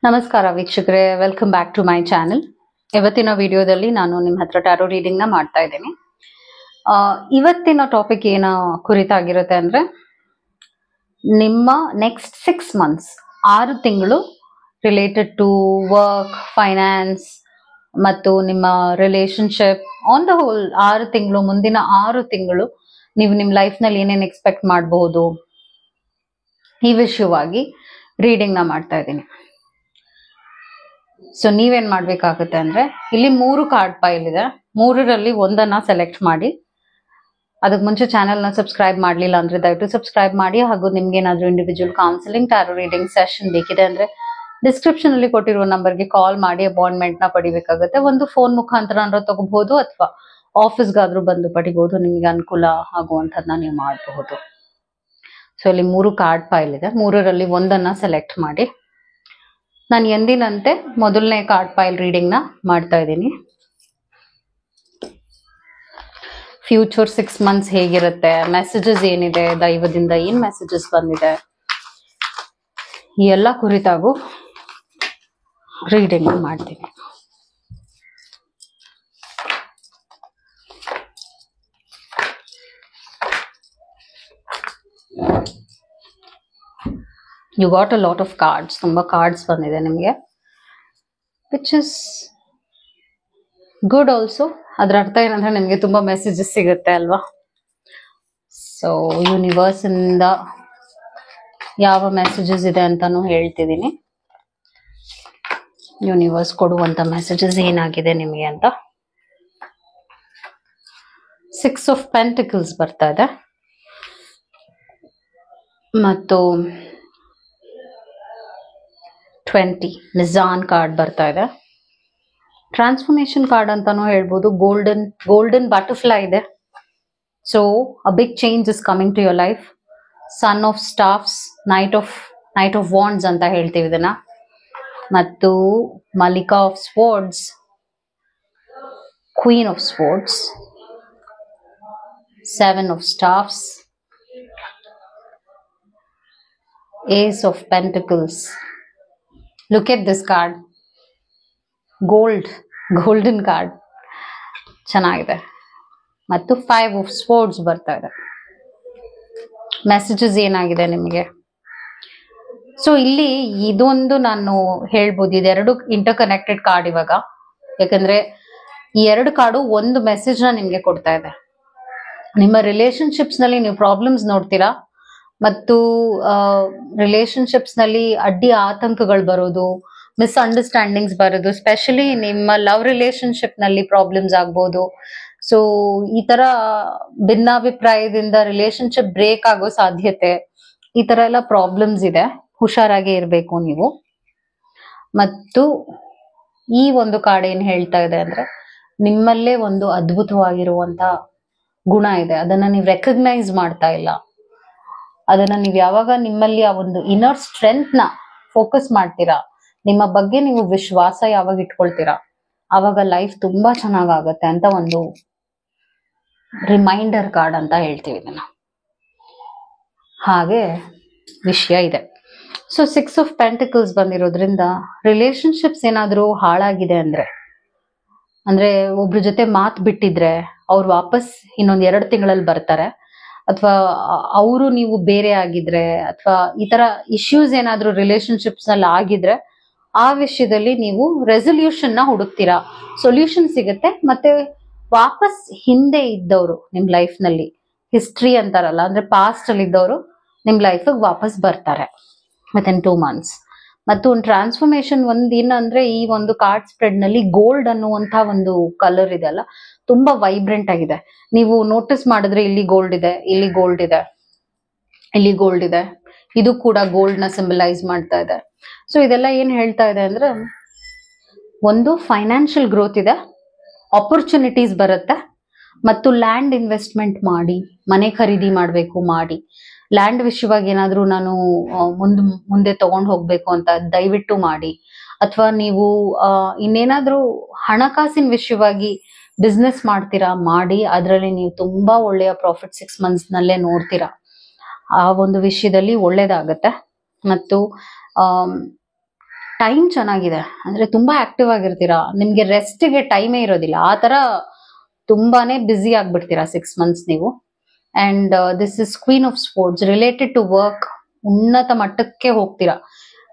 ನಮಸ್ಕಾರ ವೀಕ್ಷಕರೇ, welcome back to my channel. ಇವತ್ತಿನ ವಿಡಿಯೋದಲ್ಲಿ ನಾನು ನಿಮ್ಮ ಹತ್ರ ಟ್ಯಾರೋ ರೀಡಿಂಗ್ ನ ಮಾಡ್ತಾ ಇದ್ದೀನಿ. ಇವತ್ತಿನ ಟಾಪಿಕ್ ಏನ ಕುರಿತಾಗಿರುತ್ತೆ ಅಂದ್ರೆ, ನಿಮ್ಮ ನೆಕ್ಸ್ಟ್ 6 months 6 ತಿಂಗಳು ರಿಲೇಟೆಡ್ ಟು ವರ್ಕ್, ಫೈನಾನ್ಸ್ ಮತ್ತು ನಿಮ್ಮ ರಿಲೇಶನ್ಶಿಪ್, ಆನ್ ದ ಹೋಲ್ 6 ತಿಂಗಳು, ಮುಂದಿನ 6 ತಿಂಗಳು ನೀವು ನಿಮ್ಮ ಲೈಫ್ ನಲ್ಲಿ ಏನೇನು ಎಕ್ಸ್ಪೆಕ್ಟ್ ಮಾಡಬಹುದು ಈ ವಿಷಯವಾಗಿ ರೀಡಿಂಗ್ ನ ಮಾಡ್ತಾ ಇದ್ದೀನಿ. ಸೊ ನೀವೇನ್ ಮಾಡ್ಬೇಕಾಗುತ್ತೆ ಅಂದ್ರೆ, ಇಲ್ಲಿ 3 ಕಾರ್ಡ್ ಪೈಲ್ ಇದೆ. 3ರಲ್ಲಿ ಒಂದನ್ನ ಸೆಲೆಕ್ಟ್ ಮಾಡಿ. ಅದಕ್ಕೆ ಮುಂಚೆ ಚಾನೆಲ್ ನ ಸಬ್ಸ್ಕ್ರೈಬ್ ಮಾಡ್ಲಿಲ್ಲ ಅಂದ್ರೆ ದಯವಿಟ್ಟು ಸಬ್ಸ್ಕ್ರೈಬ್ ಮಾಡಿ. ಹಾಗೂ ನಿಮ್ಗೆ ಏನಾದ್ರೂ individual counselling, tarot reading session ಬೇಕಿದೆ ಅಂದ್ರೆ ಡಿಸ್ಕ್ರಿಪ್ಷನ್ ಅಲ್ಲಿ ಕೊಟ್ಟಿರುವ ನಂಬರ್ಗೆ ಕಾಲ್ ಮಾಡಿ ಅಪಾಯಿಂಟ್ಮೆಂಟ್ ನ ಪಡಿಬೇಕಾಗುತ್ತೆ. ಒಂದು ಫೋನ್ ಮುಖಾಂತರ ಅಂದ್ರೆ ತಗೋಬಹುದು, ಅಥವಾ ಆಫೀಸ್ಗಾದ್ರೂ ಬಂದು ಪಡಿಬಹುದು. ನಿಮ್ಗೆ ಅನುಕೂಲ ಆಗುವಂತದ್ನ ನೀವು ಮಾಡಬಹುದು. ಸೊ ಇಲ್ಲಿ 3 ಕಾರ್ಡ್ ಪೈಲ್ ಇದೆ. 3ರಲ್ಲಿ ಒಂದನ್ನ ಸೆಲೆಕ್ಟ್ ಮಾಡಿ. ನಾನು ಎಂದಿನಂತೆ ಮೊದಲನೇ ಕಾರ್ಡ್ ಪೈಲ್ ರೀಡಿಂಗ್ ನ ಮಾಡ್ತಾ ಇದ್ದೀನಿ. ಫ್ಯೂಚರ್ 6 months ಹೇಗಿರುತ್ತೆ, ಮೆಸೇಜಸ್ ಏನಿದೆ, ದೈವದಿಂದ ಏನ್ ಮೆಸೇಜಸ್ ಬಂದಿದೆ, ಈ ಎಲ್ಲ ಕುರಿತಾಗೂ ರೀಡಿಂಗ್ ಮಾಡ್ತೀನಿ. You got a lot of cards. ತುಂಬಾ ಕಾರ್ಡ್ಸ್ ಬಂದಿದೆ ನಿಮಗೆ, ವಿಚ್ ಇಸ್ ಗುಡ್ ಆಲ್ಸೋ. ಅದ್ರ ಅರ್ಥ ಏನಂದ್ರೆ ನಿಮಗೆ ತುಂಬಾ ಮೆಸೇಜಸ್ ಸಿಗುತ್ತೆ ಅಲ್ವಾ. ಸೊ ಯೂನಿವರ್ಸ್ ಇಂದ ಯಾವ ಮೆಸೇಜಸ್ ಇದೆ ಅಂತಾನು ಹೇಳ್ತಿದ್ದೀನಿ. ಯೂನಿವರ್ಸ್ ಕೊಡುವಂತ ಮೆಸೇಜಸ್ ಏನಾಗಿದೆ ನಿಮಗೆ ಅಂತ. 6 of Pentacles ಬರ್ತಾ ಇದೆ, ಮತ್ತು 20 ಮಿಜಾನ್ ಕಾರ್ಡ್ ಬರ್ತಾ ಇದೆ. ಟ್ರಾನ್ಸ್ಫಾರ್ಮೇಶನ್ ಕಾರ್ಡ್ ಅಂತಾನು ಹೇಳ್ಬೋದು. ಗೋಲ್ಡನ್ ಬಟರ್ಫ್ಲೈ ಇದೆ. So a big change is coming to your life. Sun of staffs, knight of wands ಅಂತ ಹೇಳ್ತೀವಿ ಇದನ್ನ. ಮತ್ತು ಮಲಿಕಾ of swords, queen of swords, 7 of staffs, ace of pentacles. Look at this card. golden card ಚೆನ್ನಾಗಿದೆ. ಮತ್ತು 5 of swords ಬರ್ತಾ ಇದೆ. Messages ಏನಾಗಿದೆ ನಿಮಗೆ. ಸೊ ಇಲ್ಲಿ ಇದೊಂದು ನಾನು ಹೇಳ್ಬೋದು, ಇದೆರಡು ಇಂಟರ್ ಕನೆಕ್ಟೆಡ್ ಕಾರ್ಡ್ ಇವಾಗ. ಯಾಕಂದ್ರೆ ಈ 2 ಕಾರ್ಡು ಒಂದು ಮೆಸೇಜ್ ನ ನಿಮ್ಗೆ ಕೊಡ್ತಾ ಇದೆ. ನಿಮ್ಮ ರಿಲೇಶನ್ಶಿಪ್ಸ್ ನಲ್ಲಿ ನೀವು ಪ್ರಾಬ್ಲಮ್ಸ್ ನೋಡ್ತೀರಾ, ಮತ್ತು ರಿಲೇಶನ್ಶಿಪ್ಸ್ ನಲ್ಲಿ ಅಡ್ಡಿ ಆತಂಕಗಳು ಬರೋದು, ಮಿಸ್ಅಂಡರ್ಸ್ಟ್ಯಾಂಡಿಂಗ್ಸ್ ಬರೋದು, ಸ್ಪೆಷಲಿ ನಿಮ್ಮ ಲವ್ ರಿಲೇಶನ್ಶಿಪ್ ನಲ್ಲಿ ಪ್ರಾಬ್ಲಮ್ಸ್ ಆಗ್ಬೋದು. ಸೊ ಈ ತರ ಭಿನ್ನಾಭಿಪ್ರಾಯದಿಂದ ರಿಲೇಶನ್ಶಿಪ್ ಬ್ರೇಕ್ ಆಗೋ ಸಾಧ್ಯತೆ, ಈ ತರ ಎಲ್ಲ ಪ್ರಾಬ್ಲಮ್ಸ್ ಇದೆ. ಹುಷಾರಾಗಿ ಇರಬೇಕು ನೀವು. ಮತ್ತು ಈ ಒಂದು ಕಾರ್ಡ್ ಏನ್ ಹೇಳ್ತಾ ಇದೆ ಅಂದ್ರೆ, ನಿಮ್ಮಲ್ಲೇ ಒಂದು ಅದ್ಭುತವಾಗಿರುವಂತ ಗುಣ ಇದೆ, ಅದನ್ನ ನೀವು ರೆಕಗ್ನೈಸ್ ಮಾಡ್ತಾ ಇಲ್ಲ. ಅದನ್ನ ನೀವು ಯಾವಾಗ ನಿಮ್ಮಲ್ಲಿ ಆ ಒಂದು ಇನ್ನರ್ ಸ್ಟ್ರೆಂತ್ ನ ಫೋಕಸ್ ಮಾಡ್ತೀರಾ, ನಿಮ್ಮ ಬಗ್ಗೆ ನೀವು ವಿಶ್ವಾಸ ಯಾವಾಗ ಇಟ್ಕೊಳ್ತೀರಾ, ಆವಾಗ ಲೈಫ್ ತುಂಬಾ ಚೆನ್ನಾಗಾಗತ್ತೆ ಅಂತ ಒಂದು ರಿಮೈಂಡರ್ ಕಾರ್ಡ್ ಅಂತ ಹೇಳ್ತೀವಿ ಇದನ್ನ. ಹಾಗೆ ವಿಷಯ ಇದೆ. ಸೊ 6 of Pentacles ಬಂದಿರೋದ್ರಿಂದ ರಿಲೇಶನ್ಶಿಪ್ಸ್ ಏನಾದ್ರೂ ಹಾಳಾಗಿದೆ ಅಂದ್ರೆ ಒಬ್ರ ಜೊತೆ ಮಾತು ಬಿಟ್ಟಿದ್ರೆ ಅವ್ರು ವಾಪಸ್ ಇನ್ನೊಂದ್ 2 ತಿಂಗಳಲ್ಲಿ ಬರ್ತಾರೆ, ಅಥವಾ ಅವರು ನೀವು ಬೇರೆ ಆಗಿದ್ರೆ, ಅಥವಾ ಈ ತರ ಇಶ್ಯೂಸ್ ಏನಾದ್ರೂ ರಿಲೇಶನ್ಶಿಪ್ಸ್ ನಲ್ಲಿ ಆಗಿದ್ರೆ ಆ ವಿಷಯದಲ್ಲಿ ನೀವು ರೆಸೊಲ್ಯೂಷನ್ ನ ಹುಡುಕ್ತೀರಾ, ಸೊಲ್ಯೂಷನ್ ಸಿಗುತ್ತೆ. ಮತ್ತೆ ವಾಪಸ್ ಹಿಂದೆ ಇದ್ದವರು ನಿಮ್ ಲೈಫ್ ನಲ್ಲಿ, ಹಿಸ್ಟ್ರಿ ಅಂತಾರಲ್ಲ, ಅಂದ್ರೆ ಪಾಸ್ಟ್ ಅಲ್ಲಿ ಇದ್ದವರು ನಿಮ್ ಲೈಫ್ ವಾಪಸ್ ಬರ್ತಾರೆ ವಿತಿನ್ 2 months. ಮತ್ತು ಒಂದು ಟ್ರಾನ್ಸ್ಫಾರ್ಮೇಶನ್ ಏನಂದ್ರೆ, ಈ ಒಂದು ಕಾರ್ಡ್ ಸ್ಪ್ರೆಡ್ ನಲ್ಲಿ ಗೋಲ್ಡ್ ಅನ್ನುವಂತ ಒಂದು ಕಲರ್ ಇದೆ ಅಲ್ಲ, ತುಂಬಾ ವೈಬ್ರೆಂಟ್ ಆಗಿದೆ. ನೀವು ನೋಟಿಸ್ ಮಾಡಿದ್ರೆ ಇಲ್ಲಿ ಗೋಲ್ಡ್ ಇದೆ, ಇಲ್ಲಿ ಗೋಲ್ಡ್ ಇದೆ, ಇಲ್ಲಿ ಗೋಲ್ಡ್ ಇದೆ. ಇದು ಕೂಡ ಗೋಲ್ಡ್ ನ ಸಿಂಬಲೈಸ್ ಮಾಡ್ತಾ ಇದೆ. ಸೊ ಇದೆಲ್ಲ ಏನ್ ಹೇಳ್ತಾ ಇದೆ ಅಂದ್ರೆ, ಒಂದು ಫೈನಾನ್ಷಿಯಲ್ ಗ್ರೋತ್ ಇದೆ, ಆಪರ್ಚುನಿಟೀಸ್ ಬರುತ್ತೆ, ಮತ್ತು ಲ್ಯಾಂಡ್ ಇನ್ವೆಸ್ಟ್ಮೆಂಟ್ ಮಾಡಿ, ಮನೆ ಖರೀದಿ ಮಾಡ್ಬೇಕು ಮಾಡಿ, ಲ್ಯಾಂಡ್ ವಿಷಯವಾಗಿ ಏನಾದ್ರೂ ನಾನು ಮುಂದೆ ತಗೊಂಡು ಹೋಗ್ಬೇಕು ಅಂತ ದಯವಿಟ್ಟು ಮಾಡಿ. ಅಥವಾ ನೀವು ಇನ್ನೇನಾದ್ರೂ ಹಣಕಾಸಿನ ವಿಷಯವಾಗಿ ಬಿಸ್ನೆಸ್ ಮಾಡ್ತೀರಾ ಮಾಡಿ, ಅದರಲ್ಲಿ ನೀವು ತುಂಬಾ ಒಳ್ಳೆಯ ಪ್ರಾಫಿಟ್ 6 months ನಲ್ಲೇ ನೋಡ್ತೀರಾ. ಆ ಒಂದು ವಿಷಯದಲ್ಲಿ ಒಳ್ಳೇದಾಗತ್ತೆ. ಮತ್ತು ಟೈಮ್ ಚೆನ್ನಾಗಿದೆ, ಅಂದ್ರೆ ತುಂಬಾ ಆಕ್ಟಿವ್ ಆಗಿರ್ತೀರಾ, ನಿಮ್ಗೆ ರೆಸ್ಟ್ಗೆ ಟೈಮೇ ಇರೋದಿಲ್ಲ, ಆ ತರ ತುಂಬಾನೇ ಬ್ಯುಸಿ ಆಗ್ಬಿಡ್ತೀರಾ 6 ಮಂತ್ಸ್ ನೀವು. And this is queen of sports related to work, ಉನ್ನತ ಮಟ್ಟಕ್ಕೆ ಹೋಗ್ತೀರಾ.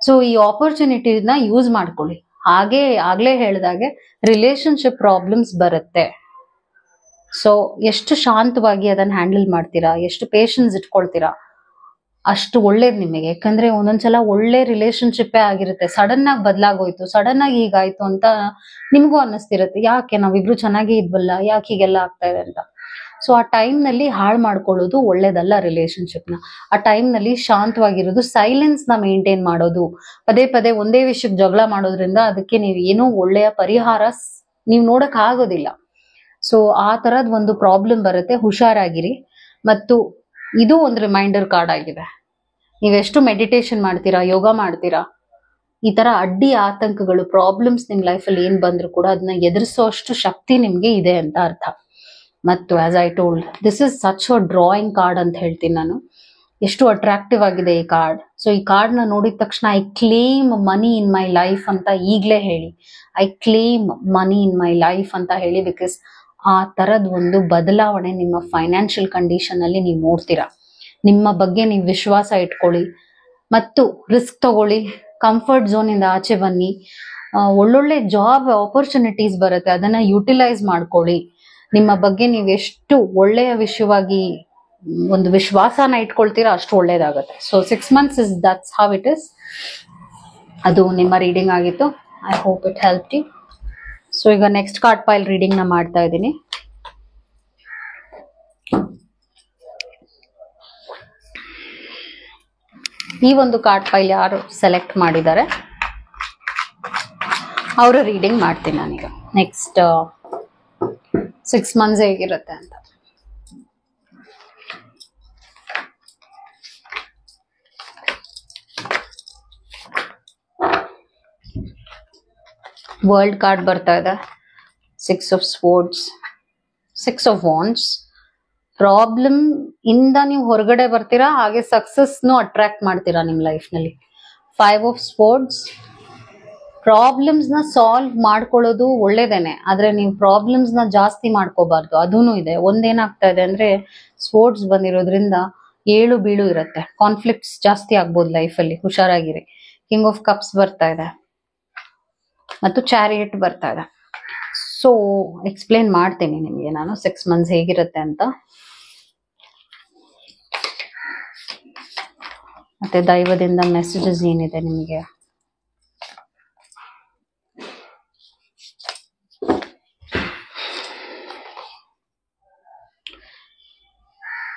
ಸೊ ಈ ಆಪರ್ಚುನಿಟಿನ ಯೂಸ್ ಮಾಡ್ಕೊಳ್ಳಿ. ಆಗ್ಲೇ ಹೇಳ್ದಾಗೆ ರಿಲೇಶನ್ಶಿಪ್ ಪ್ರಾಬ್ಲಮ್ಸ್ ಬರುತ್ತೆ. ಸೊ ಎಷ್ಟು ಶಾಂತವಾಗಿ ಅದನ್ನ ಹ್ಯಾಂಡಲ್ ಮಾಡ್ತೀರಾ, ಎಷ್ಟು ಪೇಷನ್ಸ್ ಇಟ್ಕೊಳ್ತೀರಾ, ಅಷ್ಟು ಒಳ್ಳೇದು ನಿಮಗೆ. ಯಾಕಂದ್ರೆ ಒಂದೊಂದ್ಸಲ ಒಳ್ಳೆ ರಿಲೇಶನ್ಶಿಪ್ಪೇ ಆಗಿರುತ್ತೆ, ಸಡನ್ ಆಗಿ ಬದಲಾಗೋಯ್ತು, ಸಡನ್ ಆಗಿ ಹೀಗಾಯ್ತು ಅಂತ ನಿಮ್ಗೂ ಅನ್ನಿಸ್ತಿರುತ್ತೆ, ಯಾಕೆ ನಾವಿಬ್ರು ಚೆನ್ನಾಗೇ ಇದ್ವಲ್ಲ, ಯಾಕೆ ಹೀಗೆಲ್ಲ ಆಗ್ತಾ ಇದೆ ಅಂತ. ಸೊ ಆ ಟೈಮ್ ನಲ್ಲಿ ಹಾಳು ಮಾಡ್ಕೊಳ್ಳೋದು ಒಳ್ಳೇದಲ್ಲ ರಿಲೇಶನ್ಶಿಪ್ ನ. ಆ ಟೈಮ್ ನಲ್ಲಿ ಶಾಂತವಾಗಿರೋದು, ಸೈಲೆನ್ಸ್ ನ ಮೇಂಟೈನ್ ಮಾಡೋದು, ಪದೇ ಪದೇ ಒಂದೇ ವಿಷಯಕ್ಕೆ ಜಗಳ ಮಾಡೋದ್ರಿಂದ ಅದಕ್ಕೆ ನೀವು ಏನೋ ಒಳ್ಳೆಯ ಪರಿಹಾರ ನೀವು ನೋಡಕ್ ಆಗೋದಿಲ್ಲ. ಸೊ ಆ ತರದ್ ಒಂದು ಪ್ರಾಬ್ಲಮ್ ಬರುತ್ತೆ, ಹುಷಾರಾಗಿರಿ. ಮತ್ತು ಇದು ಒಂದು ರಿಮೈಂಡರ್ ಕಾರ್ಡ್ ಆಗಿದೆ, ನೀವೆಷ್ಟು ಮೆಡಿಟೇಷನ್ ಮಾಡ್ತೀರಾ, ಯೋಗ ಮಾಡ್ತೀರಾ, ಈ ತರ ಅಡ್ಡಿ ಆತಂಕಗಳು ಪ್ರಾಬ್ಲಮ್ಸ್ ನಿಮ್ ಲೈಫಲ್ಲಿ ಏನ್ ಬಂದ್ರು ಕೂಡ ಅದನ್ನ ಎದುರಿಸೋಷ್ಟು ಶಕ್ತಿ ನಿಮ್ಗೆ ಇದೆ ಅಂತ ಅರ್ಥ. ಮತ್ತು as I told, this is such a drawing card ಅಂತ ಹೇಳ್ತೀನಿ ನಾನು. ಎಷ್ಟು ಅಟ್ರಾಕ್ಟಿವ್ ಆಗಿದೆ ಈ ಕಾರ್ಡ್. ಸೊ ಈ ಕಾರ್ಡ್ ನ ನೋಡಿದ ತಕ್ಷಣ I claim money in my life ಅಂತ ಈಗ್ಲೇ ಹೇಳಿ, I claim money in my life ಅಂತ ಹೇಳಿ. ಬಿಕಾಸ್ ಆ ತರದ್ ಒಂದು ಬದಲಾವಣೆ ನಿಮ್ಮ ಫೈನಾನ್ಷಿಯಲ್ ಕಂಡೀಷನ್ ಅಲ್ಲಿ ನೀವು ನೋಡ್ತೀರಾ. ನಿಮ್ಮ ಬಗ್ಗೆ ನೀವು ವಿಶ್ವಾಸ ಇಟ್ಕೊಳ್ಳಿ ಮತ್ತು ರಿಸ್ಕ್ ತಗೊಳ್ಳಿ, ಕಂಫರ್ಟ್ ಝೋನ್ ಇಂದ ಆಚೆ ಬನ್ನಿ. ಒಳ್ಳೊಳ್ಳೆ ಜಾಬ್ ಆಪರ್ಚುನಿಟೀಸ್ ಬರುತ್ತೆ, ಅದನ್ನ ಯುಟಿಲೈಸ್ ಮಾಡ್ಕೊಳ್ಳಿ. ನಿಮ್ಮ ಬಗ್ಗೆ ನೀವು ಎಷ್ಟು ಒಳ್ಳೆಯ ವಿಷಯವಾಗಿ ಒಂದು ವಿಶ್ವಾಸನ ಇಟ್ಕೊಳ್ತೀರಾ ಅಷ್ಟು ಒಳ್ಳೇದಾಗುತ್ತೆ. So 6 months is that's how it is. ಅದು ನಿಮ್ಮ ರೀಡಿಂಗ್ ಆಗಿತ್ತು. I hope it help you. So ಈಗ ನೆಕ್ಸ್ಟ್ ಕಾರ್ಡ್ ಪೈಲ್ ರೀಡಿಂಗ್ ನ ಮಾಡ್ತಾ ಇದ್ದೀನಿ. ಈ ಒಂದು ಕಾರ್ಡ್ ಪೈಲ್ ಯಾರು ಸೆಲೆಕ್ಟ್ ಮಾಡಿದ್ದಾರೆ ಅವರ ರೀಡಿಂಗ್ ಮಾಡ್ತೀನಿ ನಾನೀಗ. ನೆಕ್ಸ್ಟ್ 6 ಮಂತ್ಸ್ ಹೇಗಿರುತ್ತೆ ಅಂತ. ವರ್ಲ್ಡ್ ಕಾರ್ಡ್ ಬರ್ತಾ ಇದೆ, 6 ಆಫ್ ಸ್ವೋರ್ಡ್ಸ್, 6 ಆಫ್ ವಾಂಡ್ಸ್. ಪ್ರಾಬ್ಲಮ್ ಇಂದ ನೀವು ಹೊರಗಡೆ ಬರ್ತೀರಾ, ಹಾಗೆ ಸಕ್ಸಸ್ನು ಅಟ್ರಾಕ್ಟ್ ಮಾಡ್ತೀರಾ ನಿಮ್ ಲೈಫ್ ನಲ್ಲಿ. 5 ಆಫ್ ಸ್ವೋರ್ಡ್ಸ್, ಪ್ರಾಬ್ಲಮ್ಸ್ ನ ಸಾಲ್ವ್ ಮಾಡ್ಕೊಳ್ಳೋದು ಒಳ್ಳೇದೇನೆ, ಆದ್ರೆ ನೀವು ಪ್ರಾಬ್ಲಮ್ಸ್ ನ ಜಾಸ್ತಿ ಮಾಡ್ಕೋಬಾರ್ದು, ಅದೂನು ಇದೆ. ಒಂದೇನಾಗ್ತಾ ಇದೆ ಅಂದ್ರೆ ಸ್ವೋರ್ಡ್ಸ್ ಬಂದಿರೋದ್ರಿಂದ ಏಳು ಬೀಳು ಇರುತ್ತೆ, ಕಾನ್ಫ್ಲಿಕ್ಟ್ಸ್ ಜಾಸ್ತಿ ಆಗ್ಬೋದು ಲೈಫಲ್ಲಿ, ಹುಷಾರಾಗಿರಿ. ಕಿಂಗ್ ಆಫ್ ಕಪ್ಸ್ ಬರ್ತಾ ಇದೆ ಮತ್ತು ಚಾರಿಯಟ್ ಬರ್ತಾ ಇದೆ. ಸೊ ಎಕ್ಸ್ಪ್ಲೇನ್ ಮಾಡ್ತೀನಿ ನಿಮಗೆ ನಾನು 6 ಮಂತ್ಸ್ ಹೇಗಿರುತ್ತೆ ಅಂತ. ಮತ್ತೆ ದೈವದಿಂದ ಮೆಸೇಜಸ್ ಏನಿದೆ ನಿಮಗೆ.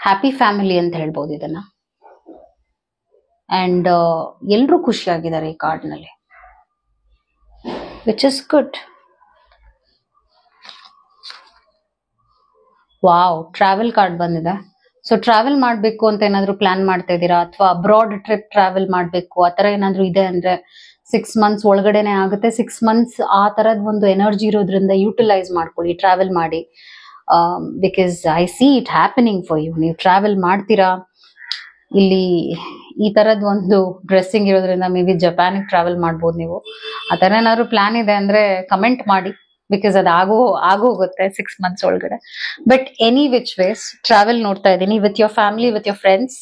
ಹ್ಯಾಪಿ ಫ್ಯಾಮಿಲಿ ಅಂತ ಹೇಳ್ಬೋದು ಇದನ್ನ. ಅಂಡ್ ಎಲ್ರೂ ಖುಷಿಯಾಗಿದ್ದಾರೆ ಈ ಕಾರ್ಡ್ ನಲ್ಲಿ, which is good. Wow, travel card ಬಂದಿದೆ. ಸೊ ಟ್ರಾವೆಲ್ ಮಾಡ್ಬೇಕು ಅಂತ ಏನಾದ್ರು ಪ್ಲಾನ್ ಮಾಡ್ತಾ ಇದ್ದೀರಾ, ಅಥವಾ ಅಬ್ರಾಡ್ ಟ್ರಿಪ್ ಟ್ರಾವೆಲ್ ಮಾಡ್ಬೇಕು ಆ ತರ ಏನಾದ್ರು ಇದೆ ಅಂದ್ರೆ 6 ಮಂತ್ಸ್ ಒಳಗಡೆನೆ ಆಗುತ್ತೆ. 6 ಮಂತ್ಸ್ ಆ ತರದ್ ಒಂದು ಎನರ್ಜಿ ಇರೋದ್ರಿಂದ ಯುಟಿಲೈಸ್ ಮಾಡ್ಕೊಳ್ಳಿ, ಟ್ರಾವೆಲ್ ಮಾಡಿ. Because I see it happening for you. ನೀವು ಟ್ರಾವೆಲ್ ಮಾಡ್ತೀರಾ, ಇಲ್ಲಿ ಈ ತರದ್ ಒಂದು ಡ್ರೆಸ್ಸಿಂಗ್ ಇರೋದ್ರಿಂದ ಮೇ ಬಿ ಜಪಾನಿಗೆ ಟ್ರಾವೆಲ್ ಮಾಡ್ಬೋದು ನೀವು. ಆ ತರ ಏನಾದ್ರು ಪ್ಲಾನ್ ಇದೆ ಅಂದ್ರೆ ಕಮೆಂಟ್ ಮಾಡಿ, ಬಿಕಾಸ್ ಅದು ಆಗೋಗುತ್ತೆ 6 ಮಂತ್ಸ್ ಒಳಗಡೆ. But any which ways travel ನೋಡ್ತಾ ಇದ್ದೀನಿ with your family, with your friends.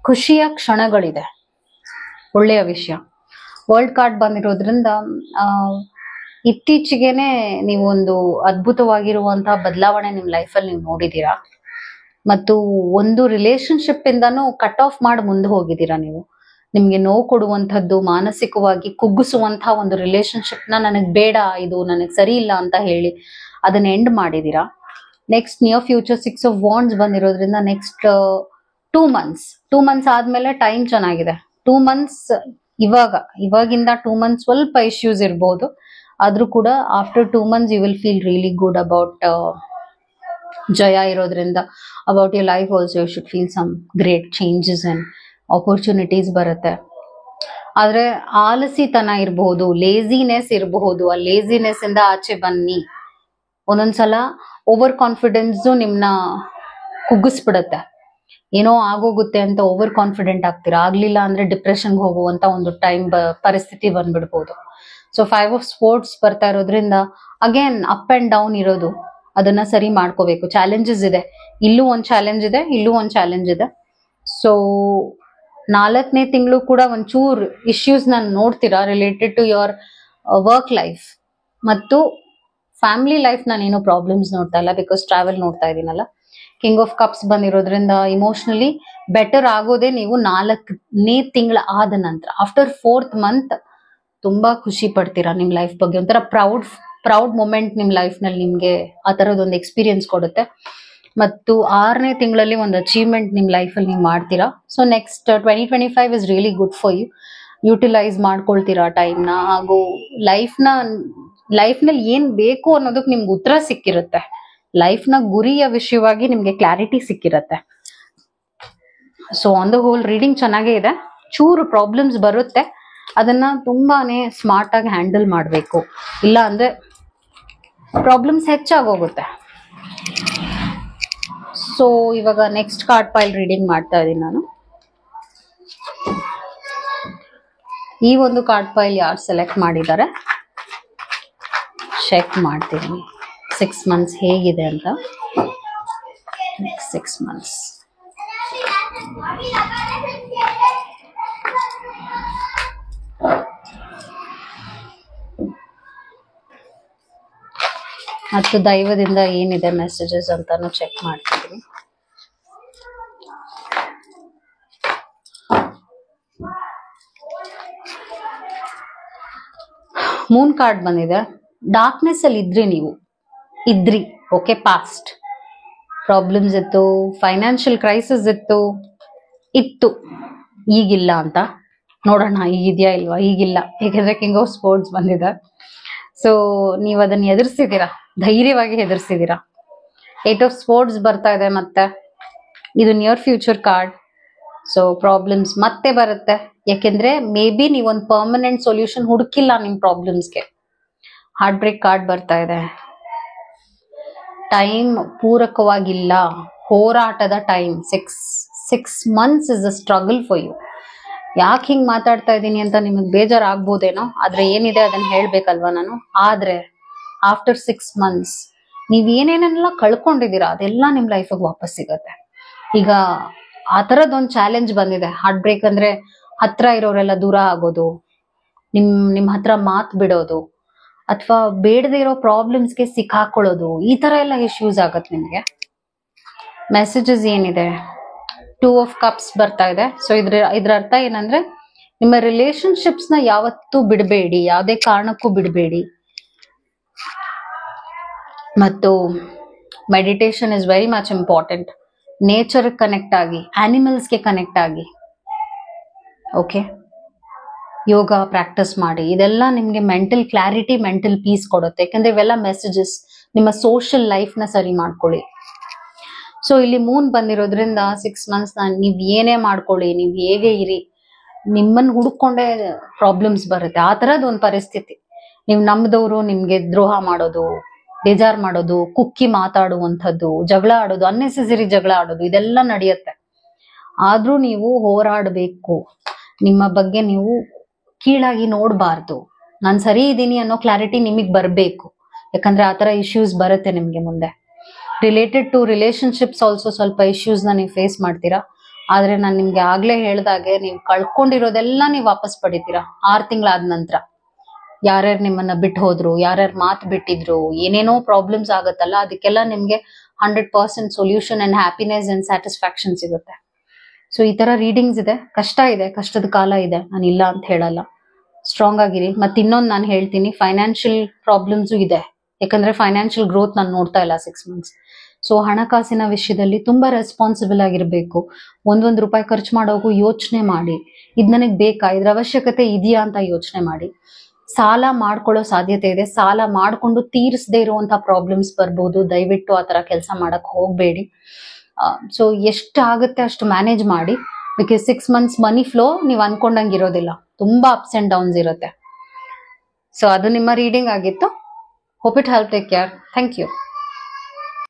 ಖುಷಿಯ ಕ್ಷಣಗಳಿದೆ, ಒಳ್ಳೆಯ ವಿಷಯ. ವರ್ಲ್ಡ್ ಕಾರ್ಡ್ ಬಂದಿರೋದ್ರಿಂದ ಇತ್ತೀಚೆಗೆನೆ ನೀವು ಒಂದು ಅದ್ಭುತವಾಗಿರುವಂತಹ ಬದಲಾವಣೆ ನಿಮ್ ಲೈಫಲ್ಲಿ ನೀವು ನೋಡಿದೀರಾ. ಮತ್ತು ಒಂದು ರಿಲೇಶನ್ಶಿಪ್ ಇಂದಾನು ಕಟ್ ಆಫ್ ಮಾಡಿ ಮುಂದೆ ಹೋಗಿದ್ದೀರಾ ನೀವು. ನಿಮ್ಗೆ ನೋವು ಕೊಡುವಂಥದ್ದು, ಮಾನಸಿಕವಾಗಿ ಕುಗ್ಗಿಸುವಂತಹ ಒಂದು ರಿಲೇಶನ್ಶಿಪ್ ನ ನನಗ್ ಬೇಡ, ಇದು ನನಗ್ ಸರಿ ಇಲ್ಲ ಅಂತ ಹೇಳಿ ಅದನ್ನ ಎಂಡ್ ಮಾಡಿದೀರಾ. Next near future 6 of wands ಬಂದಿರೋದ್ರಿಂದ ನೆಕ್ಸ್ಟ್ 2 ಮಂತ್ಸ್ ಆದ್ಮೇಲೆ ಟೈಮ್ ಚೆನ್ನಾಗಿದೆ. 2 ಮಂತ್ಸ್ ಇವಾಗಿಂದ 2 ಮಂತ್ಸ್ ಸ್ವಲ್ಪ ಇಶ್ಯೂಸ್ ಇರ್ಬೋದು, ಆದ್ರೂ ಕೂಡ after 2 months you will feel really good about ಜಯ ಇರೋದ್ರಿಂದ. About your life also you should feel some great changes and opportunities ಬರುತ್ತೆ. ಆದ್ರೆ ಆಲಸಿತನ ಇರಬಹುದು, ಲೇಜಿನೆಸ್ ಇರಬಹುದು, ಆ ಲೇಜಿನೆಸ್ ಇಂದ ಆಚೆ ಬನ್ನಿ. ಒಂದೊಂದ್ಸಲ ಓವರ್ ಕಾನ್ಫಿಡೆನ್ಸ್ ನಿಮ್ನ ಕುಗ್ಗಿಸ್ಬಿಡತ್ತೆ. ಏನೋ ಆಗೋಗುತ್ತೆ ಅಂತ ಓವರ್ ಕಾನ್ಫಿಡೆಂಟ್ ಆಗ್ತೀರಾ. ಆಗ್ಲಿಲ್ಲ ಅಂದ್ರೆ ಡಿಪ್ರೆಷನ್ಗೆ ಹೋಗುವಂತ ಒಂದು ಪರಿಸ್ಥಿತಿ ಬಂದ್ಬಿಡ್ಬೋದು. ಸೊ 5 ಆಫ್ ಸ್ಪೋರ್ಟ್ಸ್ ಬರ್ತಾ ಇರೋದ್ರಿಂದ ಅಗೇನ್ ಅಪ್ ಅಂಡ್ ಡೌನ್ ಇರೋದು, ಅದನ್ನ ಸರಿ ಮಾಡ್ಕೋಬೇಕು. ಚಾಲೆಂಜಸ್ ಇದೆ, ಇಲ್ಲೂ ಒಂದ್ ಚಾಲೆಂಜ್ ಇದೆ, ಇಲ್ಲೂ ಒಂದ್ ಚಾಲೆಂಜ್ ಇದೆ. ಸೊ 4ನೇ ತಿಂಗಳು ಕೂಡ ಒಂಚೂರ್ ಇಶ್ಯೂಸ್ ನಾನು ನೋಡ್ತೀರಾ related to your work life ಮತ್ತು ಫ್ಯಾಮಿಲಿ ಲೈಫ್. ನಾನೇನು ಪ್ರಾಬ್ಲಮ್ಸ್ ನೋಡ್ತಾ ಇಲ್ಲ, ಬಿಕಾಸ್ ಟ್ರಾವೆಲ್ ನೋಡ್ತಾ ಇದೀನಲ್ಲ. ಕಿಂಗ್ ಆಫ್ ಕಪ್ಸ್ ಬಂದಿರೋದ್ರಿಂದ ಇಮೋಷನಲಿ ಬೆಟರ್ ಆಗೋದೇ ನೀವು 4ನೇ ತಿಂಗಳ ಆದ ನಂತರ. ಆಫ್ಟರ್ 4th ಮಂತ್ ತುಂಬಾ ಖುಷಿ ಪಡ್ತೀರಾ ನಿಮ್ ಲೈಫ್ ಬಗ್ಗೆ. ಒಂಥರ ಪ್ರೌಡ್ ಮೂಮೆಂಟ್ ನಿಮ್ ಲೈಫ್ ನಲ್ಲಿ ನಿಮ್ಗೆ ಆ ತರದೊಂದು ಎಕ್ಸ್ಪೀರಿಯನ್ಸ್ ಕೊಡುತ್ತೆ. ಮತ್ತು 6ನೇ ತಿಂಗಳಲ್ಲಿ ಒಂದು ಅಚೀವ್ಮೆಂಟ್ ನಿಮ್ ಲೈಫ್ ಅಲ್ಲಿ ನೀವು ಮಾಡ್ತೀರಾ. So next 2025 is really good for you. Utilise ಮಾಡ್ಕೊಳ್ತೀರಾ ಟೈಮ್ನ, ಹಾಗೂ ಲೈಫ್ ನಲ್ಲಿ ಏನ್ ಬೇಕು ಅನ್ನೋದಕ್ಕೆ ನಿಮ್ಗೆ ಉತ್ತರ ಸಿಕ್ಕಿರುತ್ತೆ. ಲೈಫ್ ನ ಗುರಿಯ ವಿಷಯವಾಗಿ ನಿಮ್ಗೆ ಕ್ಲಾರಿಟಿ ಸಿಕ್ಕಿರತ್ತೆ. So on the whole reading ಚೆನ್ನಾಗೇ ಇದೆ. ಚೂರು ಪ್ರಾಬ್ಲಮ್ಸ್ ಬರುತ್ತೆ, ಅದನ್ನ ತುಂಬಾನೇ ಸ್ಮಾರ್ಟ್ ಆಗಿ ಹ್ಯಾಂಡಲ್ ಮಾಡಬೇಕು, ಇಲ್ಲ ಅಂದ್ರೆ ಪ್ರಾಬ್ಲಮ್ಸ್ ಹೆಚ್ಚಾಗೋಗುತ್ತೆ. ಸೊ ಇವಾಗ ನೆಕ್ಸ್ಟ್ ಕಾರ್ಡ್ ಪೈಲ್ ರೀಡಿಂಗ್ ಮಾಡ್ತಾ ಇದ್ದೀನಿ ನಾನು. ಈ ಒಂದು ಕಾರ್ಡ್ ಪೈಲ್ ಯಾರು ಸೆಲೆಕ್ಟ್ ಮಾಡಿದ್ದಾರೆ ಚೆಕ್ ಮಾಡ್ತೀನಿ 6 ಮಂತ್ಸ್ ಹೇಗಿದೆ ಅಂತ. 6 ಮಂತ್ಸ್ ಮತ್ತು ದೈವದಿಂದ ಏನಿದೆ ಮೆಸೇಜಸ್ ಅಂತಾನು ಚೆಕ್ ಮಾಡ್ತಿದ್ದೀನಿ. ಮೂನ್ ಕಾರ್ಡ್ ಬಂದಿದೆ. ಡಾರ್ಕ್ನೆಸ್ ಅಲ್ಲಿ ಇದ್ರಿ ಓಕೆ. ಪಾಸ್ಟ್ ಪ್ರಾಬ್ಲಮ್ಸ್ ಇತ್ತು, ಫೈನಾನ್ಷಿಯಲ್ ಕ್ರೈಸಿಸ್ ಇತ್ತು, ಈಗಿಲ್ಲ ಅಂತ ನೋಡೋಣ. ಈಗಿದ್ಯಾ ಇಲ್ವಾ? ಈಗಿಲ್ಲ, ಯಾಕಂದ್ರೆ ಕಿಂಗ್ ಆಫ್ ಸ್ಪೋರ್ಟ್ಸ್ ಬಂದಿದೆ. ಸೊ ನೀವು ಅದನ್ನ ಎದುರಿಸಿದೀರಾ, ಧೈರ್ಯವಾಗಿ ಎದುರಿಸಿದೀರಾ. 8 ಆಫ್ ಸ್ಪೋರ್ಟ್ಸ್ ಬರ್ತಾ ಇದೆ, ಮತ್ತೆ ಇದು near future card. So problems ಮತ್ತೆ ಬರುತ್ತೆ, ಯಾಕೆಂದ್ರೆ ಮೇ ಬಿ ನೀವೊಂದು ಪರ್ಮನೆಂಟ್ ಸೊಲ್ಯೂಷನ್ ಹುಡುಕಿಲ್ಲ ನಿಮ್ ಪ್ರಾಬ್ಲಮ್ಸ್ಗೆ. ಹಾರ್ಟ್ ಬ್ರೇಕ್ ಕಾರ್ಡ್ ಬರ್ತಾ ಇದೆ. ಟೈಮ್ ಪೂರಕವಾಗಿಲ್ಲ, ಹೋರಾಟದ time. 6 months is a struggle for you. ಯಾಕೆ ಹಿಂಗ್ ಮಾತಾಡ್ತಾ ಇದ್ದೀನಿ ಅಂತ ನಿಮಗ್ ಬೇಜಾರಾಗ್ಬೋದೇನೋ, ಆದ್ರೆ ಏನಿದೆ ಅದನ್ನ ಹೇಳ್ಬೇಕಲ್ವಾ ನಾನು. ಆದ್ರೆ ಆಫ್ಟರ್ 6 ಮಂತ್ಸ್ ನೀವ್ ಏನೇನೆಲ್ಲ ಕಳ್ಕೊಂಡಿದ್ದೀರಾ ಅದೆಲ್ಲ ನಿಮ್ ಲೈಫಿಗೆ ವಾಪಸ್ ಸಿಗತ್ತೆ. ಈಗ ಆ ತರದೊಂದು ಚಾಲೆಂಜ್ ಬಂದಿದೆ. ಹಾರ್ಟ್ ಬ್ರೇಕ್ ಅಂದ್ರೆ ಹತ್ರ ಇರೋರೆಲ್ಲ ದೂರ ಆಗೋದು, ನಿಮ್ ಹತ್ರ ಮಾತ್ ಬಿಡೋದು, ಅಥವಾ ಬೇಡದೆ ಇರೋ ಪ್ರಾಬ್ಲಮ್ಸ್ಗೆ ಸಿಕ್ಕಾಕೊಳ್ಳೋದು, ಈ ತರ ಎಲ್ಲ ಇಶ್ಯೂಸ್ ಆಗತ್ತೆ ನಿಮ್ಗೆ. ಮೆಸೇಜಸ್ ಏನಿದೆ? 2 ಆಫ್ ಕಪ್ಸ್ ಬರ್ತಾ ಇದೆ. ಸೊ ಇದ್ರ ಅರ್ಥ ಏನಂದ್ರೆ ನಿಮ್ಮ ರಿಲೇಶನ್ಶಿಪ್ಸ್ ನ ಯಾವತ್ತೂ ಬಿಡಬೇಡಿ, ಯಾವುದೇ ಕಾರಣಕ್ಕೂ ಬಿಡಬೇಡಿ. ಮತ್ತು meditation is very much important. Nature connect ಆಗಿ, ಆನಿಮಲ್ಸ್ಗೆ ಕನೆಕ್ಟ್ ಆಗಿ, ಓಕೆ. ಯೋಗ ಪ್ರಾಕ್ಟೀಸ್ ಮಾಡಿ. ಇದೆಲ್ಲ ನಿಮ್ಗೆ ಮೆಂಟಲ್ ಕ್ಲಾರಿಟಿ, ಮೆಂಟಲ್ ಪೀಸ್ ಕೊಡುತ್ತೆ. ಯಾಕಂದ್ರೆ ಇವೆಲ್ಲ ಮೆಸೇಜಸ್. ನಿಮ್ಮ ಸೋಷಿಯಲ್ ಲೈಫ್ ನ ಸರಿ ಮಾಡ್ಕೊಳ್ಳಿ. ಸೊ ಇಲ್ಲಿ ಮೂನ್ ಬಂದಿರೋದ್ರಿಂದ 6 ಮಂತ್ಸ್ ನೀವ್ ಏನೇ ಮಾಡ್ಕೊಳ್ಳಿ, ನೀವ್ ಹೇಗೆ ಇರಿ, ನಿಮ್ಮನ್ನ ಹುಡುಕೊಂಡೇ ಪ್ರಾಬ್ಲಮ್ಸ್ ಬರುತ್ತೆ. ಆ ತರದ್ ಒಂದು ಪರಿಸ್ಥಿತಿ. ನೀವ್ ನಮ್ದವ್ರು ನಿಮ್ಗೆ ದ್ರೋಹ ಮಾಡೋದು, ಬೇಜಾರ್ ಮಾಡೋದು, ಕುಕ್ಕಿ ಮಾತಾಡುವಂಥದ್ದು, ಜಗಳ ಆಡೋದು, ಅನ್ನೆಸೆಸರಿ ಜಗಳ ಆಡೋದು, ಇದೆಲ್ಲ ನಡೆಯುತ್ತೆ. ಆದ್ರೂ ನೀವು ಹೋರಾಡಬೇಕು. ನಿಮ್ಮ ಬಗ್ಗೆ ನೀವು ಕೀಳಾಗಿ ನೋಡಬಾರ್ದು. ನಾನ್ ಸರಿ ಇದ್ದೀನಿ ಅನ್ನೋ ಕ್ಲಾರಿಟಿ ನಿಮಗ್ ಬರ್ಬೇಕು. ಯಾಕಂದ್ರೆ ಆತರ ಇಶ್ಯೂಸ್ ಬರುತ್ತೆ ನಿಮ್ಗೆ ಮುಂದೆ. ರಿಲೇಟೆಡ್ ಟು ರಿಲೇಶನ್ಶಿಪ್ಸ್ ಆಲ್ಸೋ ಸ್ವಲ್ಪ ಇಶ್ಯೂಸ್ ನ ನೀವು ಫೇಸ್ ಮಾಡ್ತೀರಾ. ಆದ್ರೆ ನಾನು ನಿಮ್ಗೆ ಆಗ್ಲೇ ಹೇಳ್ದಾಗೆ, ನೀವು ಕಳ್ಕೊಂಡಿರೋದೆಲ್ಲ ನೀವು ವಾಪಸ್ ಪಡಿತೀರಾ 6 ತಿಂಗಳಾದ ನಂತರ. ಯಾರ್ಯಾರು ನಿಮ್ಮನ್ನ ಬಿಟ್ಟು ಹೋದ್ರು, ಯಾರ್ಯಾರು ಮಾತು ಬಿಟ್ಟಿದ್ರು, ಏನೇನೋ ಪ್ರಾಬ್ಲಮ್ಸ್ ಆಗತ್ತಲ್ಲ, ಅದಕ್ಕೆಲ್ಲ ನಿಮ್ಗೆ 100% solution and happiness and satisfaction ಸಿಗುತ್ತೆ. ಸೊ ಈ ತರ ರೀಡಿಂಗ್ಸ್ ಇದೆ. ಕಷ್ಟ ಇದೆ, ಕಷ್ಟದ ಕಾಲ ಇದೆ, ನಾನು ಇಲ್ಲ ಅಂತ ಹೇಳಲ್ಲ. ಸ್ಟ್ರಾಂಗ್ ಆಗಿರಿ. ಮತ್ತೆ ಇನ್ನೊಂದು ನಾನು ಹೇಳ್ತೀನಿ, ಫೈನಾನ್ಷಿಯಲ್ ಪ್ರಾಬ್ಲಮ್ಸು ಇದೆ. ಯಾಕಂದ್ರೆ ಫೈನಾನ್ಷಿಯಲ್ ಗ್ರೋತ್ ನಾನು ನೋಡ್ತಾ ಇಲ್ಲ 6 ಮಂತ್ಸ್. ಸೊ ಹಣಕಾಸಿನ ವಿಷಯದಲ್ಲಿ ತುಂಬಾ ರೆಸ್ಪಾನ್ಸಿಬಲ್ ಆಗಿರ್ಬೇಕು. ಒಂದೊಂದು ರೂಪಾಯಿ ಖರ್ಚು ಮಾಡೋಕು ಯೋಚನೆ ಮಾಡಿ. ಇದ್ ನನಗ್ ಬೇಕಾ, ಇದ್ರ ಅವಶ್ಯಕತೆ ಇದೆಯಾ ಅಂತ ಯೋಚನೆ ಮಾಡಿ. ಸಾಲ ಮಾಡ್ಕೊಳ್ಳೋ ಸಾಧ್ಯತೆ ಇದೆ. ಸಾಲ ಮಾಡ್ಕೊಂಡು ತೀರಿಸದೇ ಇರುವಂತಹ ಪ್ರಾಬ್ಲಮ್ಸ್ ಬರ್ಬೋದು. ದಯವಿಟ್ಟು ಆ ತರ ಕೆಲಸ ಮಾಡಕ್ ಹೋಗ್ಬೇಡಿ. ಸೊ ಎಷ್ಟು ಆಗುತ್ತೆ ಅಷ್ಟು ಮ್ಯಾನೇಜ್ ಮಾಡಿ. ಬಿಕಾಸ್ 6 ಮಂತ್ಸ್ ಮನಿ ಫ್ಲೋ ನೀವು ಅನ್ಕೊಂಡಂಗೆ ಇರೋದಿಲ್ಲ, ತುಂಬಾ ಅಪ್ಸ್ ಅಂಡ್ ಡೌನ್ಸ್ ಇರುತ್ತೆ. ಸೊ ಅದು ನಿಮ್ಮ ರೀಡಿಂಗ್ ಆಗಿತ್ತು. Hope it help. Take care. Thank you.